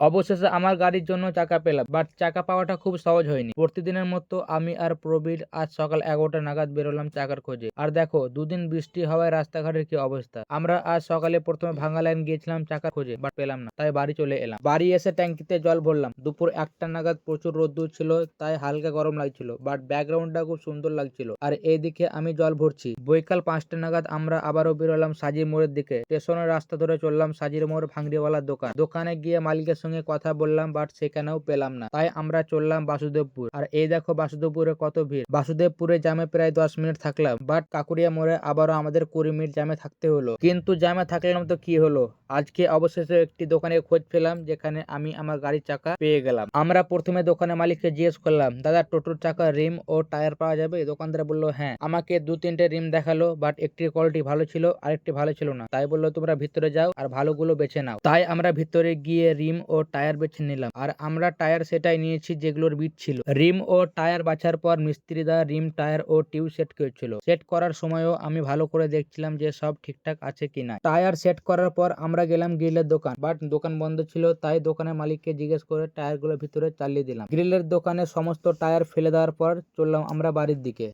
অবশেষে আমার গাড়ির জন্য চাকা পেলাম, বাট চাকা পাওয়াটা খুব সহজ হয়নি। প্রতিদিনের মতো আমি আর প্রবীর আজ সকাল 11টা নাগাদ বেরোলাম চাকার খোঁজে। আর দেখো, দুদিন বৃষ্টি হওয়ায় রাস্তাঘাটের কি অবস্থা। আমরা আজ সকালে প্রথমে ভাঙা লাইন গিয়েছিলাম চাকা খোঁজে, বাট পেলাম না, তাই বাড়ি চলে এলাম। বাড়ি এসে ট্যাঙ্কিতে জল ভরলাম। দুপুর 1টা নাগাদ প্রচুর রোদ্দুর ছিল, তাই হালকা গরম লাগছিল, বাট ব্যাকগ্রাউন্ডটা খুব সুন্দর লাগছিল। আর এইদিকে আমি জল ভরছি। বৈকাল 5টা নাগাদ আমরা আবারও বেরোলাম সাজির মোড়ের দিকে। স্টেশনের রাস্তা ধরে চললাম সাজির মোড় ভাঙড়িওয়ালার দোকানে গিয়ে মালিকের সঙ্গে কথা বললাম, বাট সেখানেও পেলাম না, তাই আমরা চললাম বাসুদেবপুর। আর এই দেখো বাসুদেবপুরে কত ভিড়। বাসুদেবপুরে জ্যামে প্রায় 10 মিনিট থাকলাম, বাট কাকুরিয়া মোড়ে আবারও আমাদের 20 মিনিট জ্যামে থাকতে হলো। কিন্তু জ্যামে থাকলাম তো কি হলো, আজকে অবশেষে একটি দোকানে খোঁজ পেলাম যেখানে আমি আমার গাড়ির চাকা পেয়ে গেলাম। আমরা প্রথমে দোকানের মালিককে জিজ্ঞেস করলাম, দাদা টোটোর চাকা রিম ও টায়ার পাওয়া যাবে? দোকানদার বললো হ্যাঁ। আমাকে 2-3টে রিম দেখালো, বাট একটির কোয়ালিটি ভালো ছিল, আরেকটি ভালো ছিল না। তাই বললো তোমরা ভিতরে যাও আর ভালোগুলো বেছে নাও। তাই আমরা ভিতরে গিয়ে রিম ও টায়ার বেছে নিলাম। আর আমরা টায়ার সেটাই নিয়েছি যেগুলোর বিট ছিল। রিম ও টায়ার বাছার পর মিস্ত্রিদা রিম, টায়ার ও টিউব সেট করেছিল। সেট করার সময়ও আমি ভালো করে দেখছিলাম যে সব ঠিকঠাক আছে কিনা। টায়ার সেট করার পর আমরা গেলাম গ্রিলের দোকান, বাট দোকান বন্ধ ছিল, তাই দোকানের মালিককে জিজ্ঞেস করে টায়ারগুলো ভিতরে চালিয়ে দিলাম। গ্রিলের দোকানে সমস্ত টায়ার ফেলে দেওয়ার পর চললাম আমরা বাড়ির দিকে।